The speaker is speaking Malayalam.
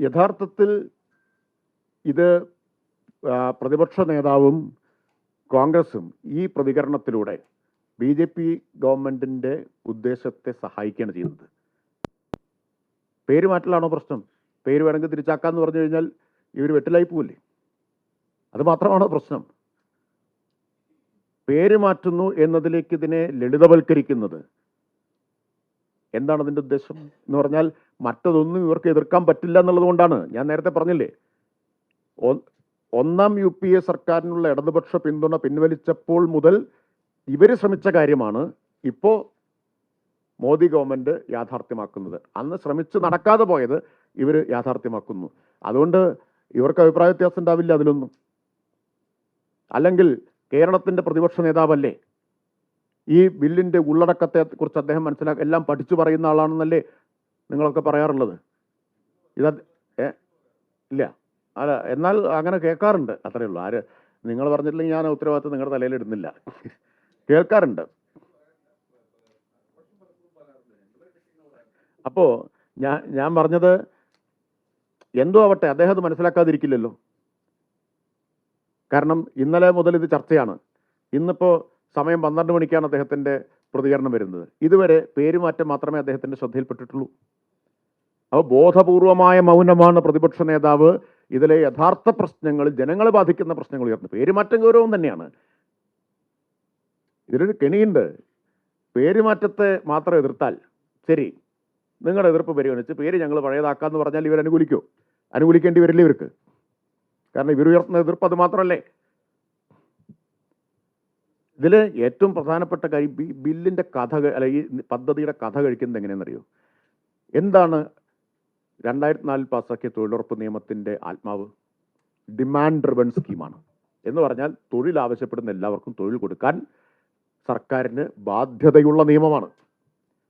യഥാർത്ഥത്തിൽ ഇത് പ്രതിപക്ഷ നേതാവും കോൺഗ്രസും ഈ പ്രതികരണത്തിലൂടെ BJP ഗവൺമെന്റിന്റെ ഉദ്ദേശത്തെ സഹായിക്കുകയാണ് ചെയ്യുന്നത്. പേര് മാറ്റലാണോ പ്രശ്നം? പേര് വേണമെങ്കിൽ തിരിച്ചാക്കാന്ന് പറഞ്ഞു കഴിഞ്ഞാൽ ഇവർ വെട്ടിലായി പോവില്ലേ? അത് മാത്രമാണോ പ്രശ്നം? പേര് മാറ്റുന്നു എന്നതിലേക്ക് ഇതിനെ ലളിതവൽക്കരിക്കുന്നത് എന്താണ് അതിൻ്റെ ഉദ്ദേശം എന്ന് പറഞ്ഞാൽ മറ്റതൊന്നും ഇവർക്ക് എതിർക്കാൻ പറ്റില്ല എന്നുള്ളത് കൊണ്ടാണ്. ഞാൻ നേരത്തെ പറഞ്ഞില്ലേ, ഒന്നാം UPA സർക്കാരിനുള്ള ഇടതുപക്ഷ പിന്തുണ പിൻവലിച്ചപ്പോൾ മുതൽ ഇവർ ശ്രമിച്ച കാര്യമാണ് ഇപ്പോൾ മോദി ഗവൺമെന്റ് യാഥാർത്ഥ്യമാക്കുന്നത്. അന്ന് ശ്രമിച്ച് നടക്കാതെ പോയത് ഇവർ യാഥാർത്ഥ്യമാക്കുന്നു. അതുകൊണ്ട് ഇവർക്ക് അഭിപ്രായ വ്യത്യാസം ഉണ്ടാവില്ല അതിലൊന്നും. അല്ലെങ്കിൽ കേരളത്തിന്റെ പ്രതിപക്ഷ നേതാവല്ലേ, ഈ ബില്ലിന്റെ ഉള്ളടക്കത്തെ കുറിച്ച് അദ്ദേഹം എല്ലാം പഠിച്ചു പറയുന്ന ആളാണെന്നല്ലേ നിങ്ങളൊക്കെ പറയാറുള്ളത്? ഇല്ല, അല്ല, എന്നാൽ അങ്ങനെ കേൾക്കാറുണ്ട്, അത്രയേ ഉള്ളൂ. ആര് നിങ്ങൾ പറഞ്ഞിട്ടില്ലെങ്കിൽ ഞാൻ ഉത്തരവാദിത്വം നിങ്ങളുടെ തലയിൽ ഇടുന്നില്ല, കേൾക്കാറുണ്ട്. അപ്പോൾ ഞാൻ പറഞ്ഞത് എന്തോ ആവട്ടെ, അദ്ദേഹം അത് മനസ്സിലാക്കാതിരിക്കില്ലല്ലോ. കാരണം ഇന്നലെ മുതൽ ഇത് ചർച്ചയാണ്. ഇന്നിപ്പോൾ സമയം 12 മണിക്കാണ് അദ്ദേഹത്തിൻ്റെ പ്രതികരണം വരുന്നത്. ഇതുവരെ പേരുമാറ്റം മാത്രമേ അദ്ദേഹത്തിൻ്റെ ശ്രദ്ധയിൽപ്പെട്ടിട്ടുള്ളൂ. അപ്പോൾ ബോധപൂർവമായ മൗനമാണ് പ്രതിപക്ഷ നേതാവ് ഇതിലെ യഥാർത്ഥ പ്രശ്നങ്ങൾ, ജനങ്ങളെ ബാധിക്കുന്ന പ്രശ്നങ്ങൾ ഉയർത്തുന്നത്. പേരുമാറ്റം ഗൗരവം തന്നെയാണ്. ഇതിലൊരു കെണിയുണ്ട്. പേരുമാറ്റത്തെ മാത്രം എതിർത്താൽ ശരി, നിങ്ങളുടെ എതിർപ്പ് പരിഗണിച്ച് പേര് ഞങ്ങൾ പഴയതാക്കാന്ന് പറഞ്ഞാൽ ഇവർ അനുകൂലിക്കുമോ? അനുകൂലിക്കേണ്ടി വരില്ലേ ഇവർക്ക്? കാരണം ഇവർ ഉയർത്തുന്ന എതിർപ്പ് അത് മാത്രമല്ലേ. ഇതിൽ ഏറ്റവും പ്രധാനപ്പെട്ട കാര്യം ബില്ലിൻ്റെ കഥ, അല്ല ഈ പദ്ധതിയുടെ കഥ കഴിക്കുന്നത് എങ്ങനെയെന്നറിയോ? എന്താണ് 2004 പാസ്സാക്കിയ തൊഴിലുറപ്പ് നിയമത്തിൻ്റെ ആത്മാവ്? ഡിമാൻഡ് ഡ്രിവൺ സ്കീമാണ്. എന്ന് പറഞ്ഞാൽ തൊഴിൽ ആവശ്യപ്പെടുന്ന എല്ലാവർക്കും തൊഴിൽ കൊടുക്കാൻ സർക്കാരിന് ബാധ്യതയുള്ള നിയമമാണ്.